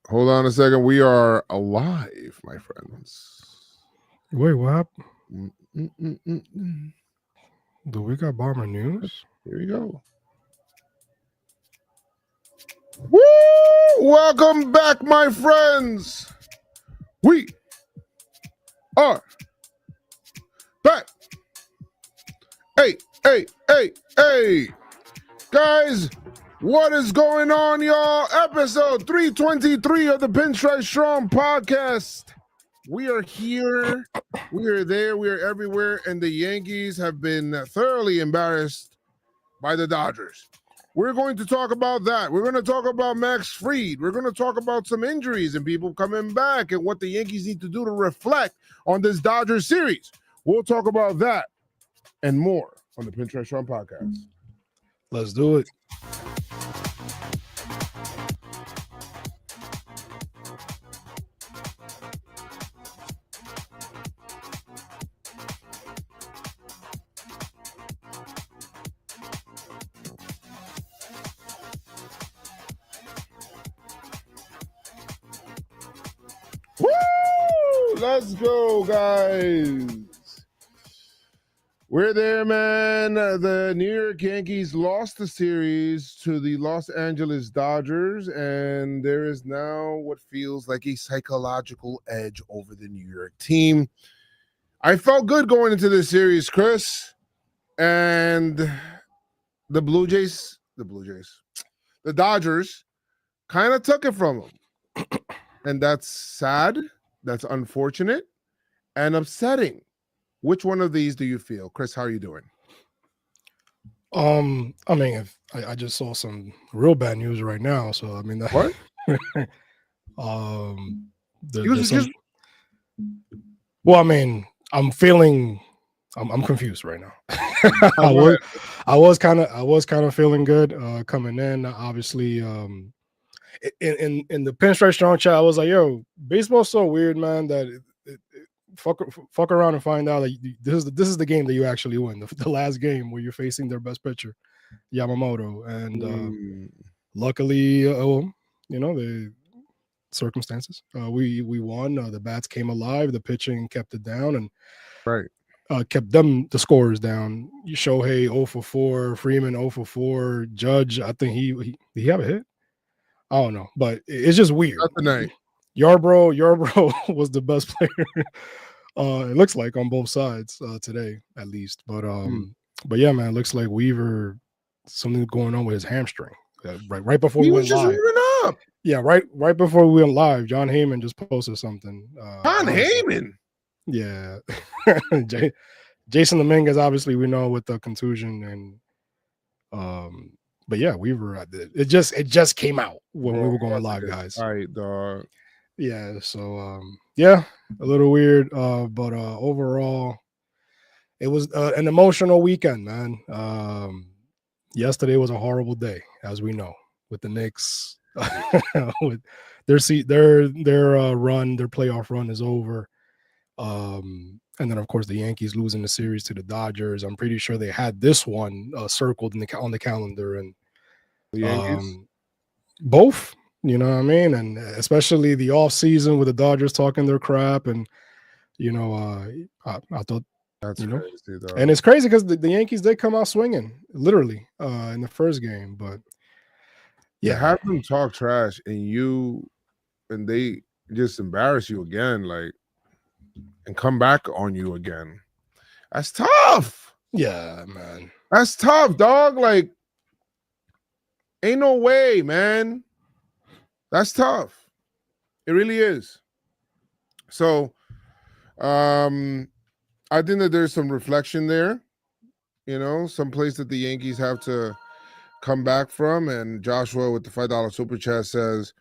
Hold on a second. We are alive, my friends. Wait, what happened? Mm, mm, mm, mm, mm. Do we got Bomber News? Here we go. Woo! Welcome back, my friends. We are back. Hey, hey, hey, hey. Guys, what is going on, y'all? Episode 323 of the Pinstripe Strong podcast. We are here, we are there, we are everywhere, and the Yankees have been thoroughly embarrassed by the Dodgers. We're going to talk about that. We're going to talk about Max Fried. We're going to talk about some injuries and people coming back and what the Yankees need to do to reflect on this Dodgers series. We'll talk about that and more on the Pinstripe Strong podcast. Let's do it. Woo! Let's go, guys. We're there, man. The New York Yankees lost the series to the Los Angeles Dodgers, and there is now what feels like a psychological edge over the New York team. I felt good going into this series, Chris, and the Dodgers kind of took it from them. And that's sad, that's unfortunate, and upsetting. Which one of these do you feel? Chris, how are you doing? I mean, if I just saw some real bad news right now, so I mean, What? there's some, well, I mean, I'm confused right now. I was kind of feeling good coming in. Obviously, in the Pinstripe Strong chat, I was like, "Yo, baseball's so weird, man. That fuck around and find out that this is the game that you actually win. The last game where you're facing their best pitcher, Yamamoto, and luckily, the circumstances, we won. The bats came alive. The pitching kept it down, and right. Kept the scores down. Shohei 0 for 4, Freeman 0 for 4, Judge, I think he have a hit. I don't know, but it's just weird. Not tonight. Yarbrough was the best player. It looks like on both sides today, at least. But yeah, man, it looks like Weaver, something going on with his hamstring. Right before he we was went just live. warming up. Yeah, right before we went live, John Heyman just posted something. John Heyman. Yeah. Jason Dominguez, obviously, we know with the contusion, and but yeah, Weaver. It just came out when we were going live, guys. All right, dog. Yeah, so yeah, a little weird, but overall, it was an emotional weekend, man. Yesterday was a horrible day, as we know, with the Knicks. With their run, their playoff run is over. And then of course the Yankees losing the series to the Dodgers. I'm pretty sure they had this one circled on the calendar, and the Yankees, both. You know what I mean? And especially the off season with the Dodgers talking their crap, and I thought that's crazy, though. And it's crazy because the Yankees did come out swinging, literally, in the first game, but yeah, have them talk trash and they just embarrass you again, like, and come back on you again. That's tough. Yeah, man. That's tough, dog. Like, ain't no way, man. That's tough. It really is. So, I think that there's some reflection there, some place that the Yankees have to come back from. And Joshua with the $5 super chat says,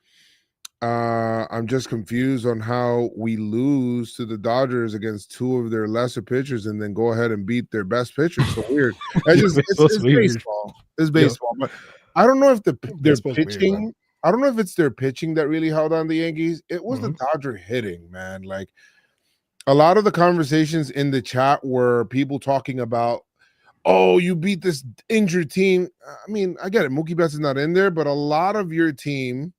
I'm just confused on how we lose to the Dodgers against two of their lesser pitchers and then go ahead and beat their best pitchers. So weird. It's baseball. It's baseball. Yeah. But I don't know if their pitching. Weird, I don't know if it's their pitching that really held on the Yankees. It was the Dodger hitting, man. Like, a lot of the conversations in the chat were people talking about, oh, you beat this injured team. I mean, I get it. Mookie Betts is not in there, but a lot of your team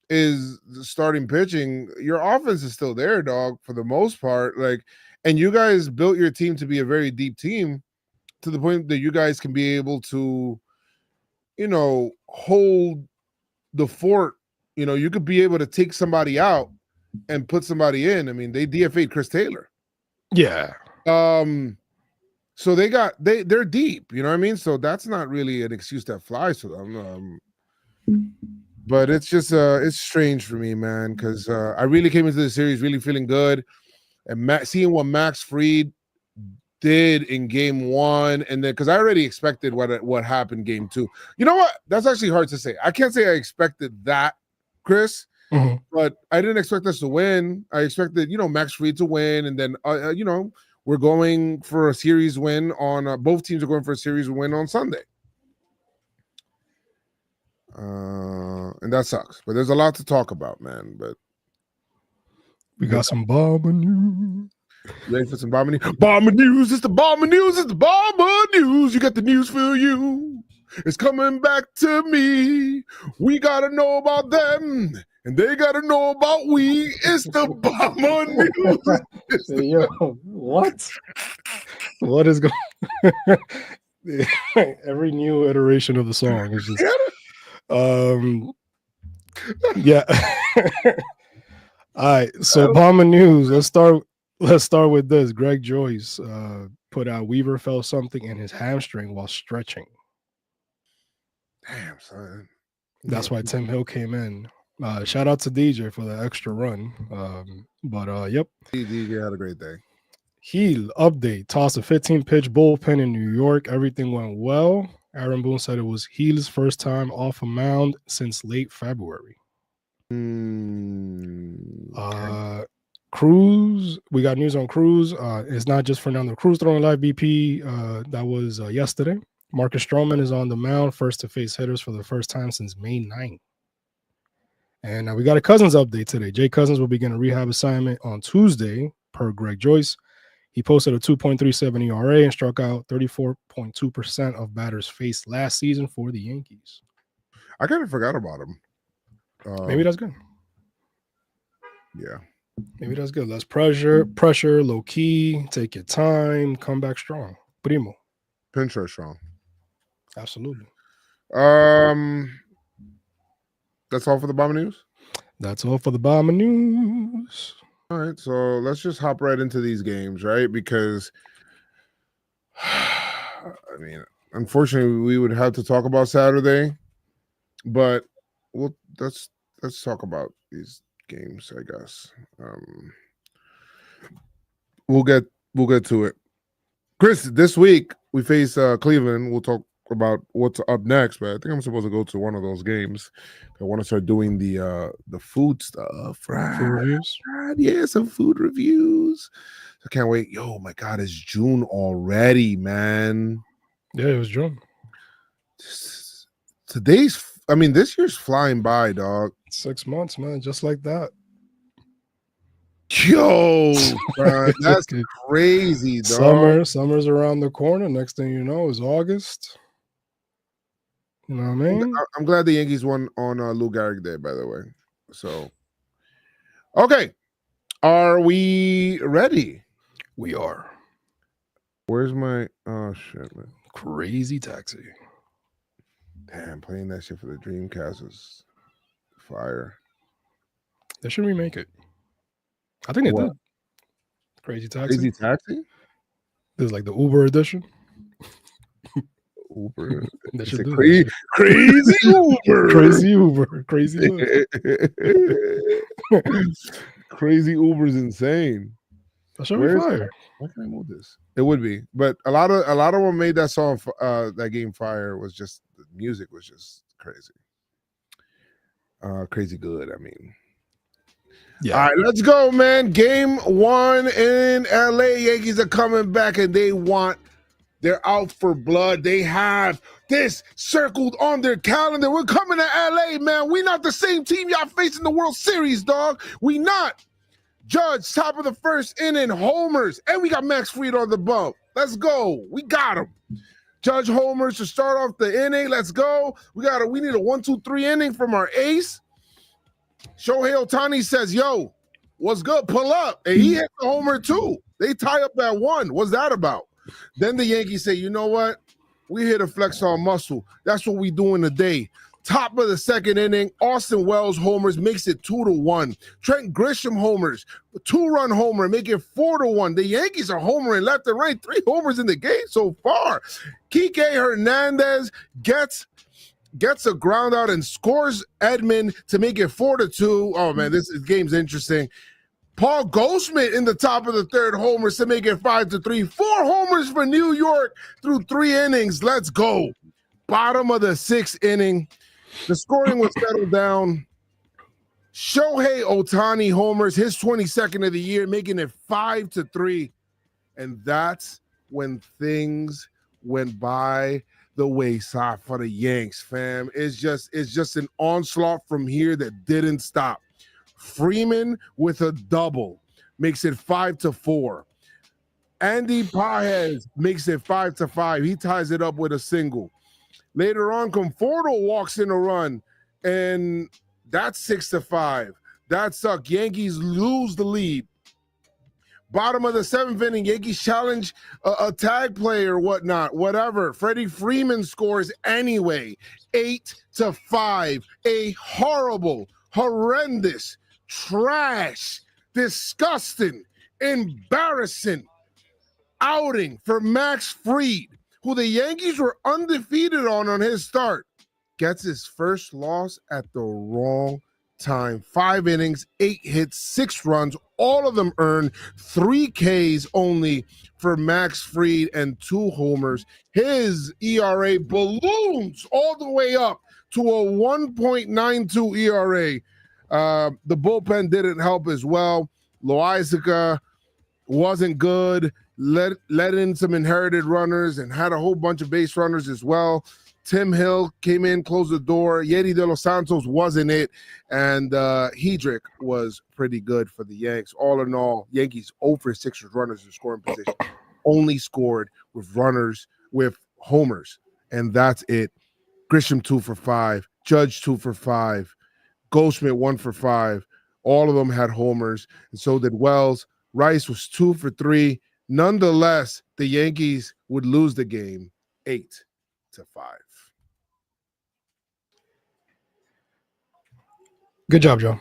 is starting pitching, your offense is still there, dog, for the most part. Like, and you guys built your team to be a very deep team to the point that you guys can be able to, hold the fort. You could be able to take somebody out and put somebody in. I mean, they DFA'd Chris Taylor. Yeah. So they're deep, you know what I mean? So that's not really an excuse that flies for them. But it's just it's strange for me, man, because I really came into the series really feeling good, and seeing what Max Fried did in game 1, and then because I already expected what happened game 2. You know what? That's actually hard to say. I can't say I expected that, Chris, but I didn't expect us to win. I expected Max Fried to win, and then we're going for a series win on both teams are going for a series win on Sunday. And that sucks, but there's a lot to talk about, man. But we got some bomber news. Ready for some bomber news? Bomber news! It's the bomber news! It's the bomber news! You got the news for you. It's coming back to me. We gotta know about them, and they gotta know about we. It's the bomber news. Yo, what? What is going? Every new iteration of the song is just. Yeah. All right. So bomber news. Let's start with this. Greg Joyce put out Weaver felt something in his hamstring while stretching. Damn, son. That's why Tim Hill came in. Shout out to DJ for the extra run. Yep. DJ had a great day. Heel update. Tossed a 15-pitch bullpen in New York. Everything went well. Aaron Boone said it was Heel's first time off a mound since late February. Cruz, we got news on Cruz. It's not just Fernando Cruz throwing live BP. That was yesterday. Marcus Stroman is on the mound, first to face hitters for the first time since May 9th. And we got a Cousins update today. Jay Cousins will begin a rehab assignment on Tuesday, per Greg Joyce. He posted a 2.37 ERA and struck out 34.2% of batters faced last season for the Yankees. I kind of forgot about him. Maybe that's good. Yeah. Maybe that's good. Less pressure, low key, take your time, come back strong. Primo. Pinstripe strong. Absolutely. That's all for the bomber news? That's all for the bomber news. All right, so let's just hop right into these games, right? Because, I mean, unfortunately, we would have to talk about Saturday, but let's talk about these games, I guess. We'll get to it. Chris, this week we face Cleveland. We'll talk about what's up next, but I think I'm supposed to go to one of those games. I want to start doing the food stuff, right? Food reviews? Yeah, some food reviews. I can't wait. Yo, my God, it's June already, man. Yeah, it was June. This year's flying by, dog. 6 months, man, just like that. Yo, bro, that's crazy, dog. Summer's around the corner. Next thing you know is August. You know what I mean? I'm glad the Yankees won on Lou Gehrig Day, by the way. So, okay. Are we ready? We are. Where's my... Oh, shit, man. Crazy Taxi. Damn, playing that shit for the Dreamcast is fire. They should remake it. I think they did. Crazy Taxi. Crazy Taxi? There's like the Uber edition. Uber. Crazy Uber. Crazy Uber. Crazy Uber. Crazy Uber's insane. That should be fire. Why can I move this? It would be, but a lot of them made that song. That game fire was just the music was just crazy. Crazy good. I mean. Yeah. All right, let's go, man. Game 1 in LA. Yankees are coming back and they're out for blood. They have this circled on their calendar. We're coming to LA, man. We not the same team y'all facing the World Series, dog. We not. Judge, top of the first inning, homers. And we got Max Fried on the bump. Let's go. We got him. Judge homers to start off the inning. Let's go. We need a 1-2-3 inning from our ace. Shohei Ohtani says, yo, what's good? Pull up. And he hit the homer too. They tie up that one. What's that about? Then the Yankees say, you know what? We here to flex our muscle. That's what we doing today. Top of the second inning, Austin Wells homers, makes it 2-1. Trent Grisham homers, 2-run homer, make it 4-1. The Yankees are homering left and right, 3 homers in the game so far. Kike Hernandez gets a ground out and scores Edman to make it 4-2. Oh man, this game's interesting. Paul Goldschmidt in the top of the third homers to make it 5-3. 4 homers for New York through 3 innings. Let's go. Bottom of the 6th inning. The scoring was settled down. Shohei Ohtani homers, his 22nd of the year, making it 5-3. And that's when things went by the wayside for the Yanks, fam. It's just an onslaught from here that didn't stop. Freeman with a double makes it 5-4. Andy Paez makes it 5-5. He ties it up with a single. Later on, Conforto walks in a run, and that's 6-5. That sucked. Yankees lose the lead. Bottom of the 7th inning, Yankees challenge a tag play or whatnot, whatever. Freddie Freeman scores anyway, 8-5. A horrible, horrendous, trash, disgusting, embarrassing outing for Max Fried, who the Yankees were undefeated on his start, gets his first loss at the wrong time. 5 innings, 8 hits, 6 runs, all of them earned, 3 Ks only for Max Fried and 2 homers. His ERA balloons all the way up to a 1.92 ERA. The bullpen didn't help as well. Loaizica wasn't good. Let in some inherited runners and had a whole bunch of base runners as well. Tim Hill came in, closed the door. Yedi De Los Santos wasn't it. And Hedrick was pretty good for the Yanks. All in all, Yankees 0 for 6 with runners in scoring position. Only scored with runners, with homers. And that's it. Grisham 2 for 5. Judge 2 for 5. Goldschmidt 1 for 5. All of them had homers. And so did Wells. Rice was 2 for 3. Nonetheless, the Yankees would lose the game 8-5. Good job, Joe.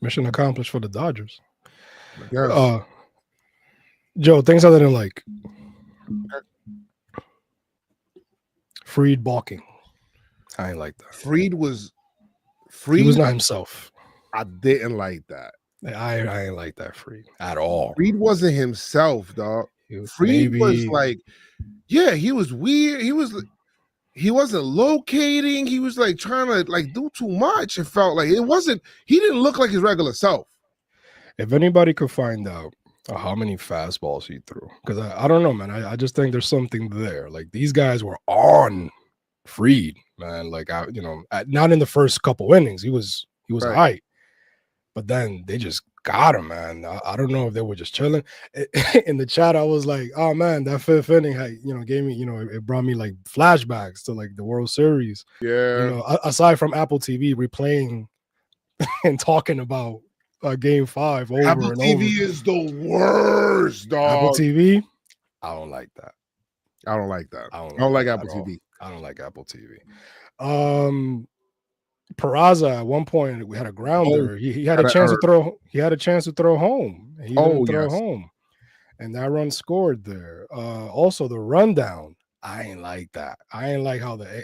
Mission accomplished for the Dodgers. Yes. Joe, things I didn't like. Fried balking. I ain't like that. Fried was not himself. I didn't like that. I ain't like that Fried at all. Fried wasn't himself, dog. Fried was like, yeah, he was weird. He wasn't locating. He was like trying to like do too much. It felt like he didn't look like his regular self. If anybody could find out how many fastballs he threw, because I don't know, man. I just think there's something there. Like these guys were on Fried, man. Like not in the first couple innings. He was right. High, but then they just got him, man. I don't know if they were just chilling. In the chat, I was like, oh man, that 5th inning, gave me, it brought me like flashbacks to like the World Series. Yeah. Aside from Apple TV replaying and talking about Game 5 over Apple and TV over. is the worst, dog. Apple TV, I don't like that. I don't like that. I don't like Apple TV. I don't like Apple TV. Peraza at one point we had a grounder. He had a chance to throw. He had a chance to throw home. He didn't throw home, and that run scored there. Also the rundown. I ain't like that. I ain't like how they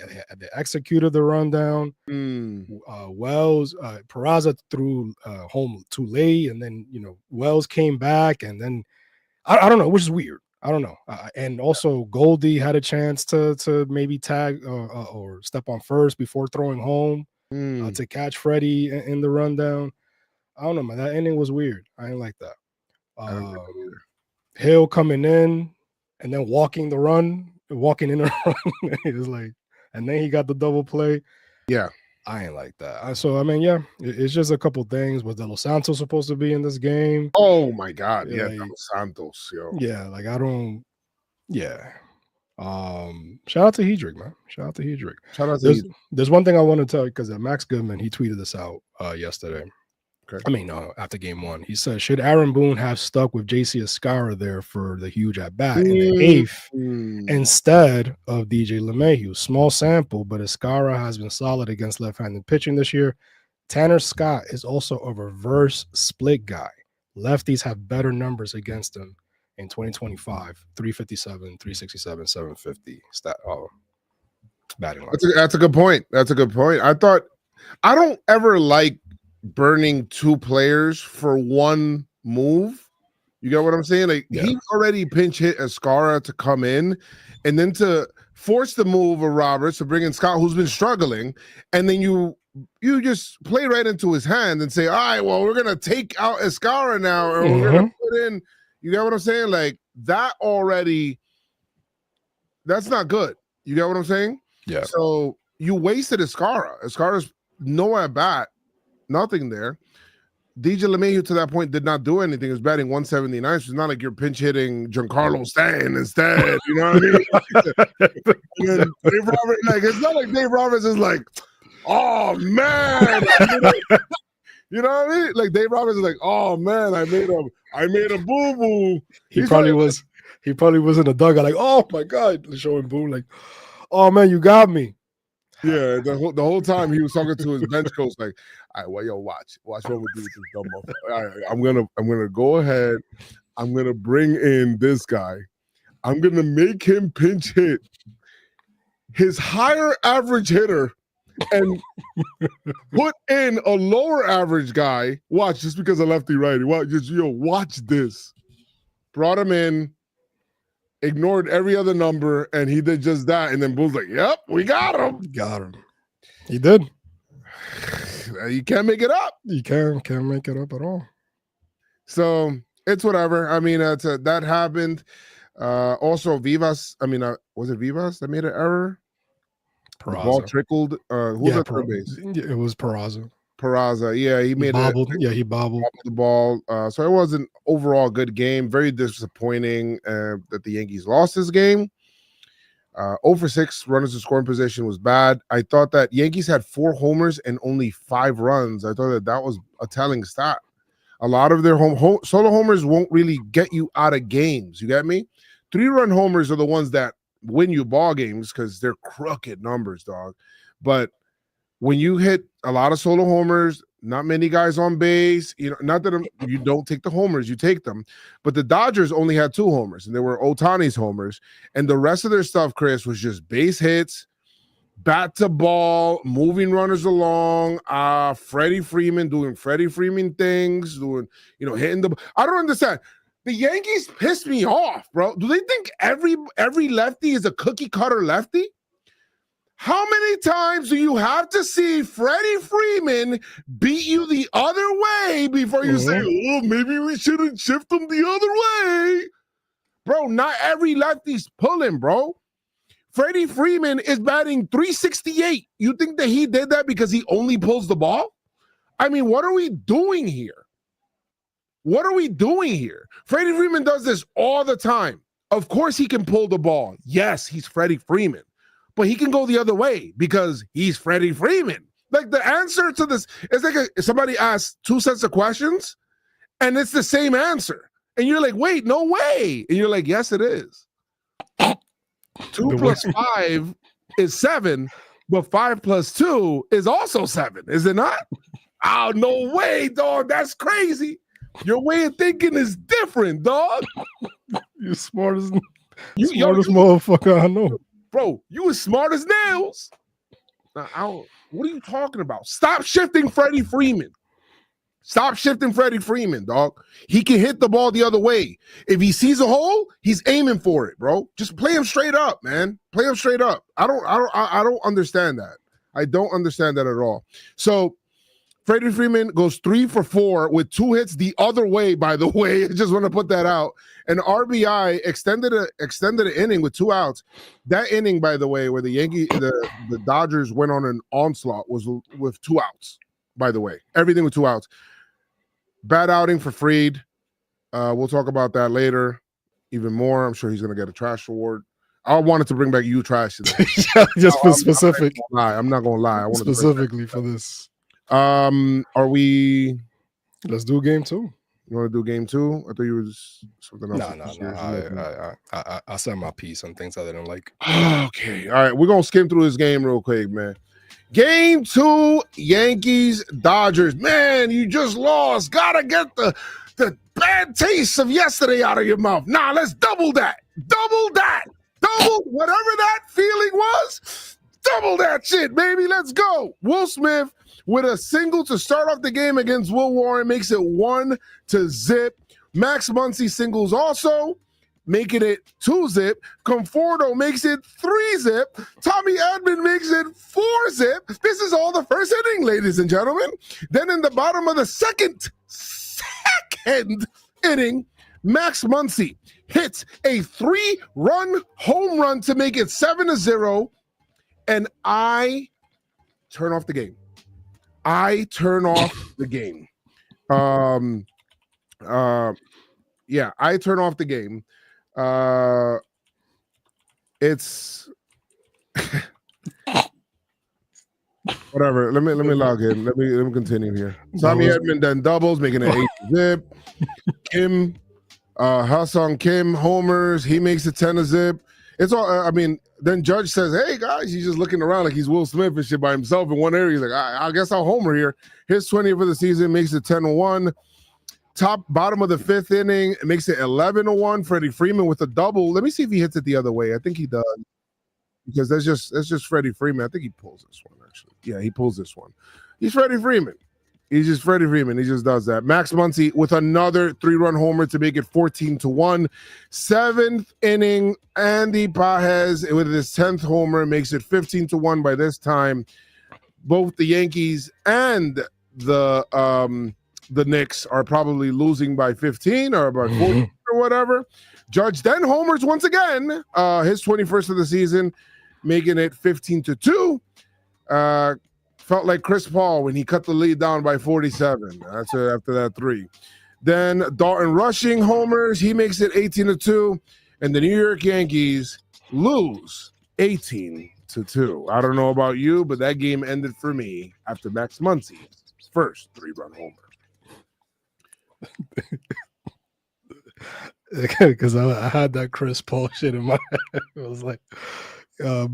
executed the rundown. Wells, Peraza threw home too late, and then Wells came back, and then I don't know, which is weird. I don't know. And also Goldie had a chance to maybe tag or step on first before throwing home to catch Freddie in the rundown. I don't know, man. That inning was weird. I ain't like that. Hill coming in and then walking in the run. It was like, and then he got the double play. Yeah. I ain't like that. So, I mean, yeah, it's just a couple things. Was De Los Santos supposed to be in this game? Oh, my God. Yeah, like, De Los Santos, yo. Yeah, like, I don't Yeah. Shout out to Hedrick, man. Shout out to Hedrick. Shout out to There's one thing I want to tell you because Max Goodman, he tweeted this out yesterday. Okay. I mean, after game one, he said, should Aaron Boone have stuck with JC Escara there for the huge at bat in the eighth instead of DJ LeMahieu? Small sample, but Escara has been solid against left-handed pitching this year. Tanner Scott is also a reverse split guy. Lefties have better numbers against him in 2025, 357, 367, 750 batting line. That's a good point. That's a good point. I don't ever like burning two players for one move. You get what I'm saying? Like he already pinch hit Escara to come in, and then to force the move of Roberts to bring in Scott, who's been struggling, and then you just play right into his hand and say, all right, well, we're gonna take out Escara now, or we're gonna put in. You get what I'm saying? Like that already. That's not good. You get what I'm saying? Yeah. So you wasted Escara. Escara's no at bat. Nothing there. DJ LeMahieu to that point did not do anything. He was batting 179. So it's not like you're pinch hitting Giancarlo Stanton instead. You know what I mean? And then Dave Roberts, like it's not like Dave Roberts is like, oh man. You know what I mean? Like Dave Roberts is like, oh man, I made a boo-boo. He probably was in the dugout, like, oh my God, showing Boone, like, oh man, you got me. Yeah, the whole time he was talking to his bench coach, like, all right, well, yo, watch what we do with this dumb motherfucker. All right, I'm gonna go ahead. I'm gonna bring in this guy. I'm gonna make him pinch hit his higher average hitter and put in a lower average guy. Watch, just because of lefty righty. Watch this. Brought him in. Ignored every other number, and he did just that. And then Boone's like, yep, we got him. Got him. He did. You can't make it up. You can't make it up at all. So it's whatever. I mean, that happened. Also, Vivas, I mean, was it Vivas that made an error? The ball trickled. Who's at third base? It was Peraza. Yeah, he made it. He bobbled the ball. So it was an overall good game. Very disappointing that the Yankees lost this game. 0 for 6 runners in scoring position was bad. I thought that Yankees had 4 homers and only 5 runs. I thought that was a telling stat. A lot of their solo homers won't really get you out of games. You get me? 3-run homers are the ones that win you ball games because they're crooked numbers, dog. But when you hit a lot of solo homers, not many guys on base, not that you don't take the homers, you take them. But the Dodgers only had 2 homers, and they were Ohtani's homers. And the rest of their stuff, Chris, was just base hits, bat to ball, moving runners along, Freddie Freeman doing Freddie Freeman things, hitting the – I don't understand. The Yankees pissed me off, bro. Do they think every lefty is a cookie cutter lefty? How many times do you have to see Freddie Freeman beat you the other way before you say, oh, maybe we shouldn't shift him the other way? Bro, not every lefty's pulling, bro. Freddie Freeman is batting 368. You think that he did that because he only pulls the ball? I mean, what are we doing here? What are we doing here? Freddie Freeman does this all the time. Of course he can pull the ball. Yes, he's Freddie Freeman. But he can go the other way because he's Freddie Freeman. Like the answer to this is like somebody asks 2 sets of questions and it's the same answer. And you're like, wait, no way. And you're like, yes, it is. 2 plus 5 is 7, but 5 plus 2 is also 7, is it not? Oh, no way, dog. That's crazy. Your way of thinking is different, dog. You're smart as motherfucker I know. Bro, you as smart as nails. What are you talking about? Stop shifting Freddie Freeman. Stop shifting Freddie Freeman, dog. He can hit the ball the other way. If he sees a hole, he's aiming for it, bro. Just play him straight up, man. Play him straight up. I don't understand that. I don't understand that at all. So Freddie Freeman goes 3 for 4 with 2 hits the other way, by the way. I just want to put that out. And RBI extended an inning with 2 outs. That inning, by the way, where the Dodgers went on an onslaught was with 2 outs, by the way. Everything with 2 outs. Bad outing for Fried. We'll talk about that later. even more. I'm sure he's going to get a trash award. I wanted to bring back you trash today. Just for specific. I'm not going to lie. I wanted specifically for this. Are we? Let's do game 2. You want to do game 2? I thought you was something else. No. I said my piece on things I didn't like. Okay. All right. We're going to skim through this game real quick, man. Game 2, Yankees, Dodgers. Man, you just lost. Gotta get the bad taste of yesterday out of your mouth. Nah, let's double that. Double whatever that feeling was. Double that shit, baby. Let's go. Will Smith with a single to start off the game against Will Warren makes it 1-0. Max Muncy singles also, making it 2-0. Conforto makes it 3-0. Tommy Edman makes it 4-0. This is all the first inning, ladies and gentlemen. Then in the bottom of the second inning, Max Muncy hits a 3-run home run to make it 7-0. And I turn off the game. I turn off the game. It's whatever. Let me log in. Let me continue here. Tommy Edman then doubles, making it 8-0. Kim, Ha-Sung Kim homers. He makes it 10-0. It's all. I mean, then Judge says, "Hey guys," he's just looking around like he's Will Smith and shit by himself in one area. He's like, "I guess I'll homer here." His 20th of the season makes it 10-1. Bottom of the 5th inning, it makes it 11-1. Freddie Freeman with a double. Let me see if he hits it the other way. I think he does, because that's just Freddie Freeman. I think he pulls this one, actually. Yeah, he pulls this one. He's Freddie Freeman. He's just Freddie Freeman. He just does that. Max Muncy with another 3-run homer to make it 14-1. 7th inning, Andy Pages with his 10th homer makes it 15-1 by this time. Both the Yankees and the Knicks are probably losing by 15 or by 14 or whatever. Judge then homers once again, his 21st of the season, making it 15-2. Felt like Chris Paul when he cut the lead down by 47. That's after that 3. Then Dalton Rushing homers. He makes it 18-2. And the New York Yankees lose 18-2. I don't know about you, but that game ended for me after Max Muncy's first 3-run homer. Because I had that Chris Paul shit in my head. It was like,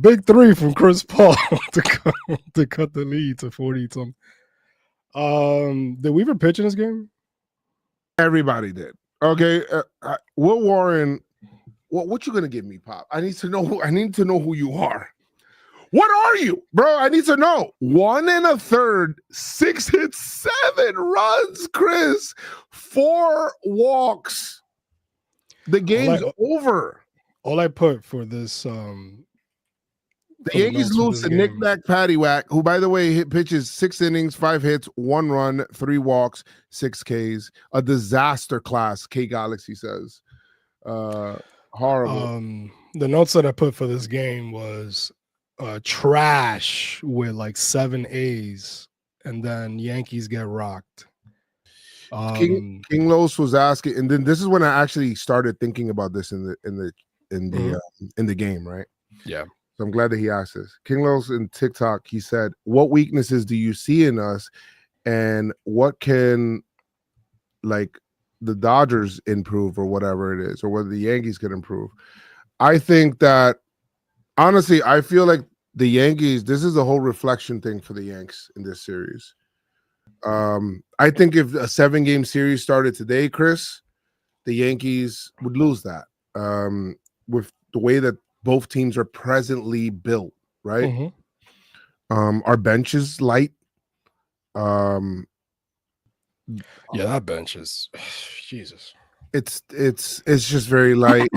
big 3 from Chris Paul to cut the lead to 40-something. Did Weaver pitch in this game? Everybody did. Okay, Will Warren. What you gonna give me, Pop? I need to know who you are. What are you, bro? I need to know. 1 1/3, 6 hits, 7 runs, Chris. 4 walks. The game's over. All I put for this, the Yankees lose to Nick Back Paddywhack, who, by the way, pitches 6 innings, 5 hits, 1 run, 3 walks, 6 Ks. A disaster class, K Galaxy says. Horrible. The notes that I put for this game was trash with like 7 A's, and then Yankees get rocked. King Los was asking, and then this is when I actually started thinking about this in the game, right? Yeah. So I'm glad that he asked this. King Los in TikTok, he said, "What weaknesses do you see in us, and what can like the Dodgers improve, or whatever it is, or whether the Yankees can improve?" I think that honestly, I feel like the Yankees, this is a whole reflection thing for the Yanks in this series. I think if a 7-game series started today, Chris, the Yankees would lose that. With the way that both teams are presently built, right? Our bench is light. Yeah, that bench is Jesus. It's just very light.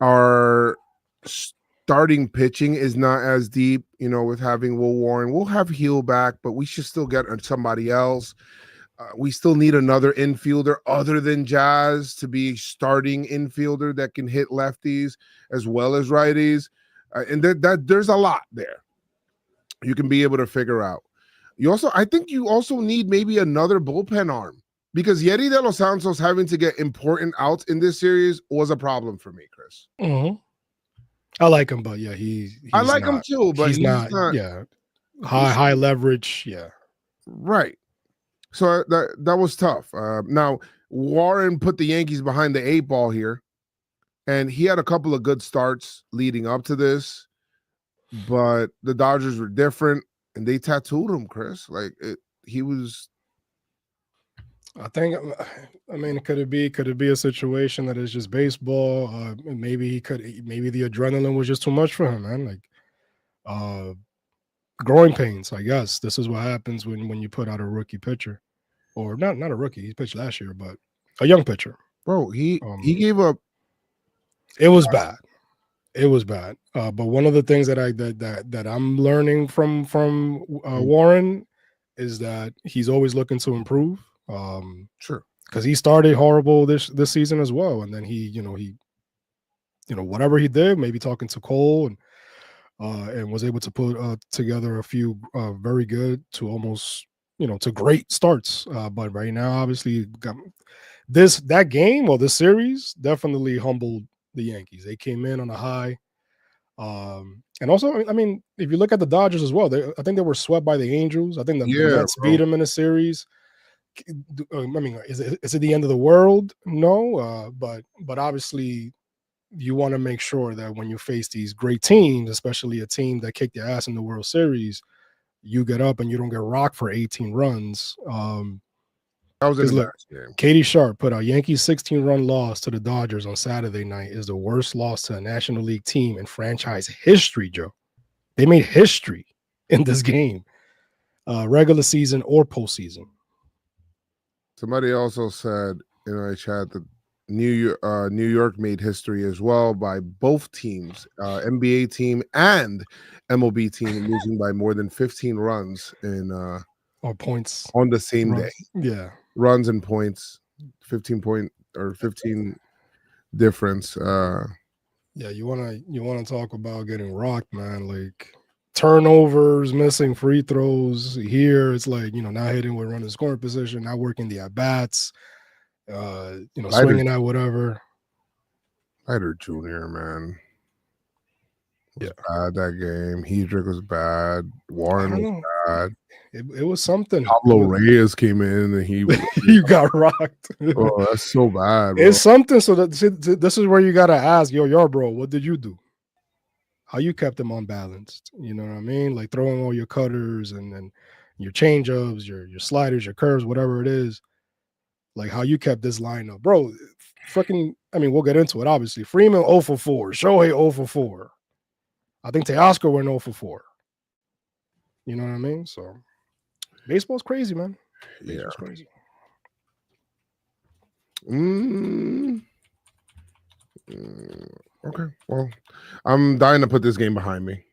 Our starting pitching is not as deep, with having Will Warren. We'll have Heel back, but we should still get somebody else. We still need another infielder other than Jazz to be starting infielder that can hit lefties as well as righties. And there's a lot there you can be able to figure out. I think you also need maybe another bullpen arm. because Yeri de los Santos having to get important outs in this series was a problem for me, Chris. Mm-hmm. I like him, but yeah, I like him too, but he's not. Yeah, high leverage. Yeah, right. So that was tough. Now Warren put the Yankees behind the 8 ball here, and he had a couple of good starts leading up to this, but the Dodgers were different, and they tattooed him, Chris. Like he was. I mean, could it be a situation that is just baseball? Maybe the adrenaline was just too much for him, man. Like, growing pains, I guess. This is what happens when you put out a rookie pitcher, or not a rookie. He pitched last year, but a young pitcher. Bro, he gave up. It was bad. It was bad. But one of the things that I'm learning from Warren is that he's always looking to improve. Sure, because he started horrible this season as well, and then he whatever he did, maybe talking to Cole and was able to put together a few very good to almost to great starts. But right now, obviously, this series definitely humbled the Yankees. They came in on a high. And also, I mean, if you look at the Dodgers as well, I think they were swept by the Angels. I think the Mets beat them in a series. I mean, is it the end of the world? No, but obviously you want to make sure that when you face these great teams, especially a team that kicked your ass in the World Series, you get up and you don't get rocked for 18 runs. That was in the game. Katie Sharp put out Yankees 16-run loss to the Dodgers on Saturday night is the worst loss to a National League team in franchise history, Joe. They made history in this game, regular season or postseason. Somebody also said in our chat that New York made history as well by both teams, NBA team and MLB team, losing by more than 15 runs in or points on the same runs. day. Yeah, runs and points, 15 difference. Yeah, you wanna talk about getting rocked, man. Like turnovers, missing free throws. Here it's like not hitting with running scoring position, not working the at bats. Swinging at whatever. Leiter Jr., man, was bad that game. Hedrick was bad. Warren was bad. It was something. Pablo Reyes came in and he you got rocked. Oh, that's so bad, bro. It's something. So this is where you gotta ask, yo, bro, what did you do? How you kept them unbalanced? You know what I mean? Like throwing all your cutters and your changeups, your sliders, your curves, whatever it is. Like how you kept this lineup, bro. Freaking, I mean, we'll get into it. Obviously, Freeman 0 for 4, Shohei 0 for 4. I think Teoscar went 0 for 4. You know what I mean? So baseball's crazy, man. Baseball's crazy. Okay. Well, I'm dying to put this game behind me.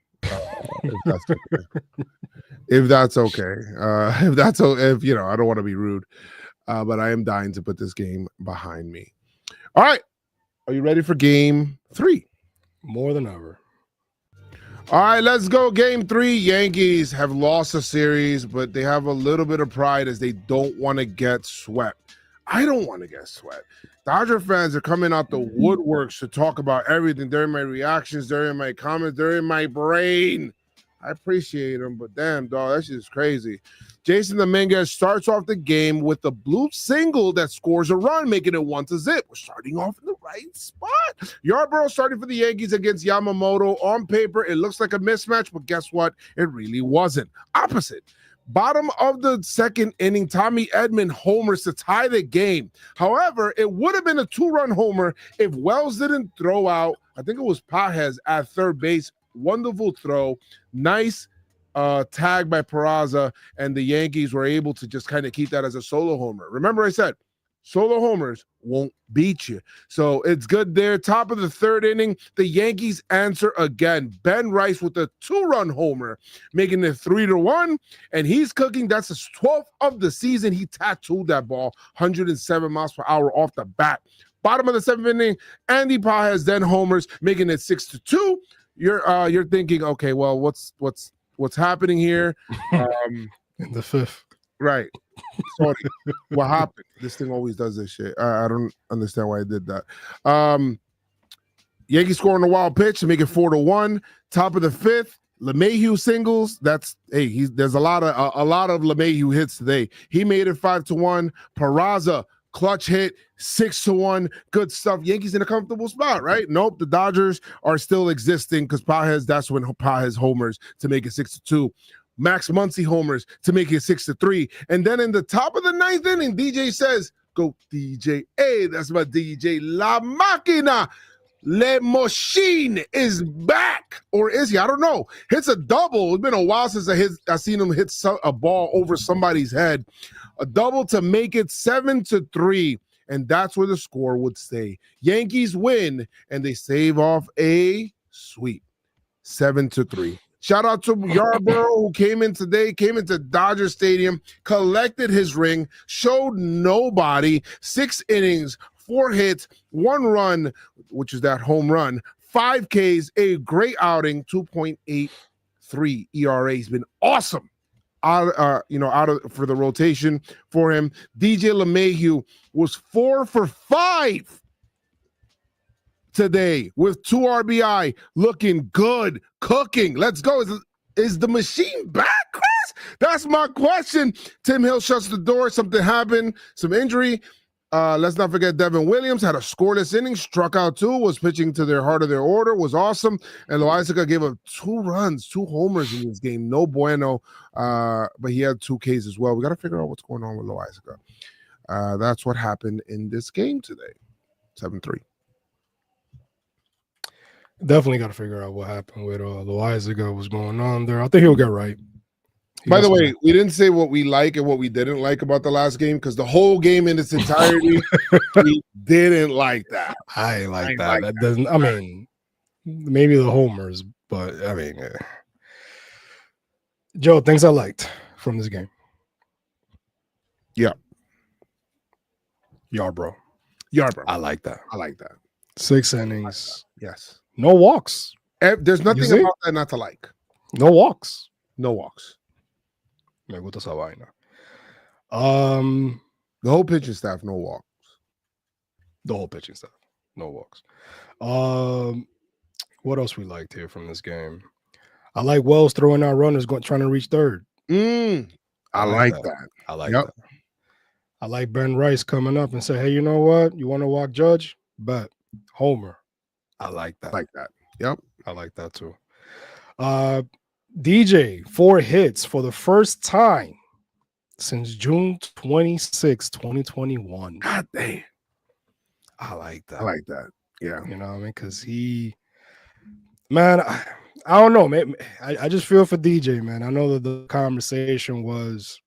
If that's okay. I don't want to be rude, but I am dying to put this game behind me. All right. Are you ready for game 3? More than ever. All right, let's go. Game 3. Yankees have lost a series, but they have a little bit of pride as they don't want to get swept. I don't want to get swept. Dodger fans are coming out the woodworks to talk about everything. They're in my reactions. They're in my comments. They're in my brain. I appreciate them, but damn, dog, that shit is crazy. Jason Dominguez starts off the game with a blue single that scores a run, making it 1-0. We're starting off in the right spot. Yarborough starting for the Yankees against Yamamoto. On paper, it looks like a mismatch, but guess what? It really wasn't. Opposite. Bottom of the second inning, Tommy Edman homers to tie the game. However, it would have been a 2-run homer if Wells didn't throw out, I think it was Pajes at third base. Wonderful throw. Nice tag by Peraza, and the Yankees were able to just kind of keep that as a solo homer. Remember I said, solo homers won't beat you. So it's good there. Top of the third inning, the Yankees answer again. Ben Rice with a 2-run homer, making it 3-1, and he's cooking. That's his 12th of the season. He tattooed that ball 107 miles per hour off the bat. Bottom of the 7th inning, Andy Pajes then homers, making it 6-2. You're thinking, okay, well, what's happening here? In the 5th. Right. Sorry. What happened? This thing always does this shit. I don't understand why I did that. Yankees scoring a wild pitch to make it 4-1. Top of the fifth. LeMahieu singles. There's a lot of LeMahieu hits today. He made it 5-1. Peraza clutch hit 6-1. Good stuff. Yankees in a comfortable spot, right? Nope. The Dodgers are still existing because that's when Pages homers to make it 6-2. Max Muncy homers to make it 6-3. And then in the top of the ninth inning, DJ says, "Go DJ." Hey, that's my DJ. La Máquina. Le Machine is back, or is he? I don't know. Hits a double. It's been a while since I seen him hit a ball over somebody's head. A double to make it 7-3, and that's where the score would stay. Yankees win, and they save off a sweep, 7-3. Shout out to Yarborough, who came into Dodger Stadium, collected his ring, showed nobody, 6 innings, 4 hits, 1 run, which is that home run, 5 Ks, a great outing, 2.83 ERA. He's been awesome out for the rotation for him. DJ LeMahieu was 4 for 5 today with 2 RBI, looking good, cooking. Let's go. Is the machine back, Chris? That's my question. Tim Hill shuts the door. Something happened, some injury. Let's not forget Devin Williams had a scoreless inning, struck out 2, was pitching to their heart of their order, was awesome. And Loaizaga gave up 2 runs, 2 homers in this game. No bueno, but he had 2 Ks as well. We got to figure out what's going on with Loaizaga. That's what happened in this game today, 7-3. Definitely got to figure out what happened with Loaizaga, what's going on there. I think he'll get right. By the way, we didn't say what we like and what we didn't like about the last game because the whole game in its entirety, we didn't like that. I ain't like that. That doesn't. I mean, maybe the homers, but I mean, Joe, things I liked from this game. Yeah, Yarbrough. I like that. 6 innings. Yes. No walks. There's nothing about that not to like. No walks. Me gusta esa vaina. The whole pitching staff, no walks. The whole pitching staff, no walks. What else we liked here from this game? I like Wells throwing out runners, trying to reach third. I like that. I like that. I like Ben Rice coming up and say, "Hey, you know what? You want to walk Judge? Bet homer." I like that. Yep. I like that too. DJ 4 hits for the first time since June 26, 2021. God damn. I like that. Yeah. You know what I mean? Because man, I don't know, man. I just feel for DJ, man. I know that the conversation was,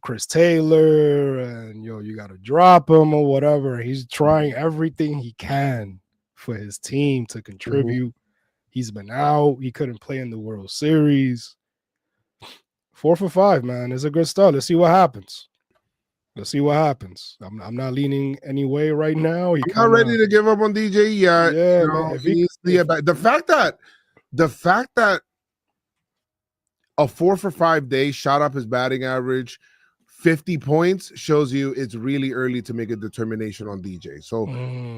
Chris Taylor and, you got to drop him or whatever. He's trying everything he can for his team to contribute. Mm-hmm. He's been out. He couldn't play in the World Series. 4 for 5, man. It's a good start. Let's see what happens. I'm not leaning any way right now. I'm not ready to give up on DJ yet. Yeah, man. The fact that a 4 for 5 day shot up his batting average 50 points shows you it's really early to make a determination on DJ. So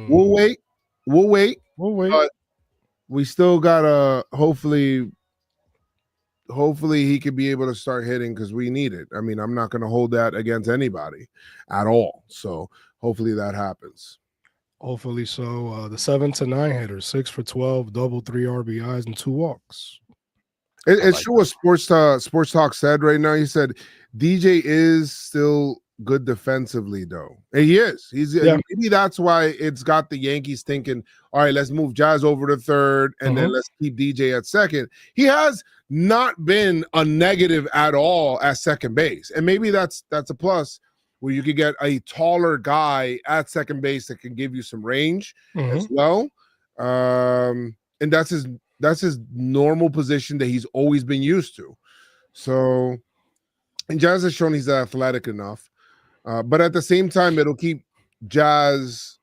we'll wait. But we still gotta hopefully he could be able to start hitting because we need it. I mean, I'm not going to hold that against anybody at all. So hopefully that happens. Hopefully so. The 7 to 9 hitters, 6 for 12, double, 3 RBIs, and 2 walks. It's true what Sports Talk said right now. He said DJ is still good defensively, though. And he is. Maybe that's why it's got the Yankees thinking, all right, let's move Jazz over to third, and then let's keep DJ at second. He has not been a negative at all at second base, and maybe that's a plus where you could get a taller guy at second base that can give you some range as well. And that's his normal position that he's always been used to. So, and Jazz has shown he's athletic enough. But at the same time, it'll keep Jazz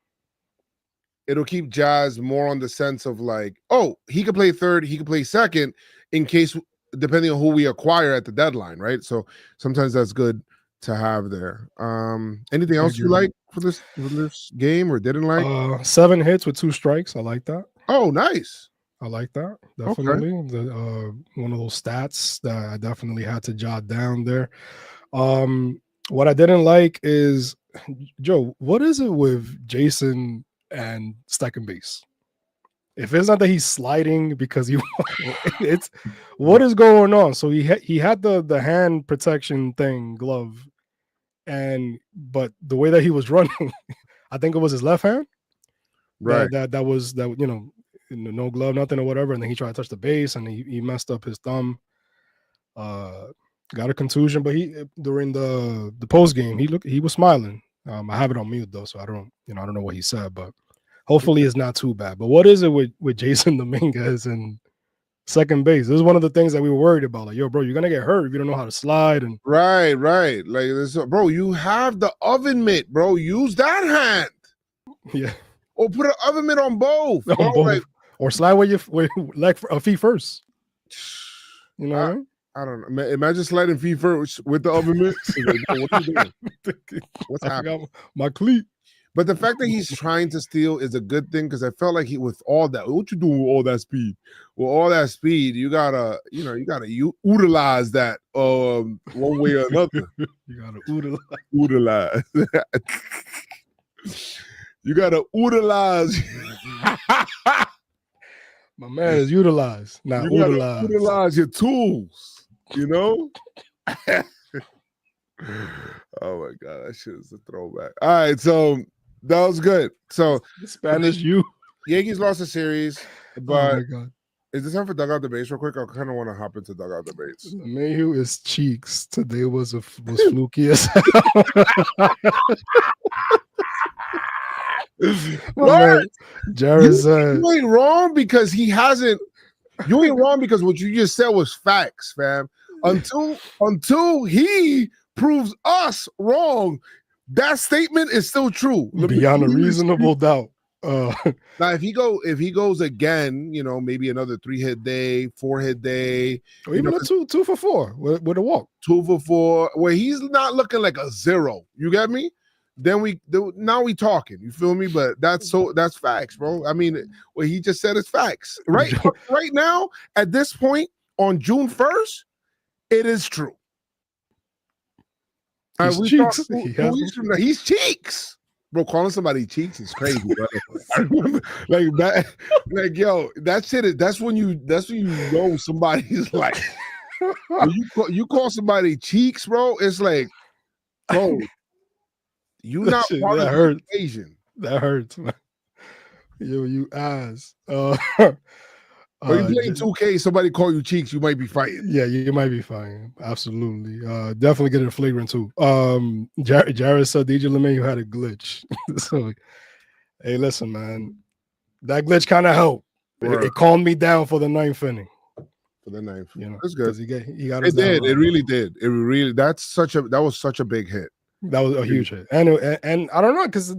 more on the sense of like, oh, he could play third, he could play second in case depending on who we acquire at the deadline, right? So sometimes that's good to have there. Anything else you like for this game or didn't like? 7 hits with 2 strikes. I like that. Oh, nice. I like that. Definitely. The one of those stats that I definitely had to jot down there. What I didn't like is, Joe, what is it with Jason and second base? If it's not that he's sliding because he it's what is going on? So he had the hand protection thing glove, but the way that he was running, I think it was his left hand. Right. That was no glove, nothing or whatever, and then he tried to touch the base and he messed up his thumb. Got a contusion, but he during the post game he was smiling. I have it on mute though, so I don't know what he said, but hopefully it's not too bad. But what is it with Jason Dominguez and second base? This is one of the things that we were worried about. Like, yo, bro, you're gonna get hurt if you don't know how to slide. And right. Like this, bro. You have the oven mitt, bro. Use that hand. Yeah. Or put an oven mitt on both. Bro. On both. Like, or slide with your leg feet first. You know what I mean? I don't know. Imagine sliding feet first with the oven mitt. What are you doing? What's happening? My cleat. But the fact that he's trying to steal is a good thing, because I felt like with all that, what you doing with all that speed? With all that speed, you gotta utilize that one way or another. You gotta utilize. You gotta utilize. My man is utilized, not utilize. Utilize your tools, you know? Oh my god, that shit is a throwback. All right, so that was good. So Spanish Yankees lost the series, but oh my god. Is this time for dugout debates real quick? I kind of want to hop into dugout debates. Mayhew is cheeks. Today was fluky as hell. Jared said, you ain't wrong because he hasn't. You ain't wrong because what you just said was facts, fam. Until he proves us wrong, that statement is still true. Beyond a reasonable doubt. Now, if he goes again, maybe another 3-hit day, 4-hit day, or even a 2 for 4 with a walk, 2 for 4, where he's not looking like a 0. You get me? Then now we talking. You feel me? But that's facts, bro. I mean, what he just said is facts, right? Right now, at this point on June 1st, it is true. He's cheeks. He's cheeks. Bro, calling somebody cheeks is crazy, bro. like that, like yo, that shit. That's when you know somebody's like. You call somebody cheeks, bro. It's like, bro, you not part of the equation. That hurts, man. Yo, you ass. Or you playing 2K, somebody call you cheeks, you might be fighting. Yeah, you might be fighting. Absolutely. Definitely get a flagrant too. Jared said DJ LeMahieu had a glitch. So, hey, listen, man. That glitch kind of helped. It calmed me down for the 9th inning. For the 9th. That's good. He got it did. It really did. It really, that was such a big hit. That was a huge hit. And I don't know, because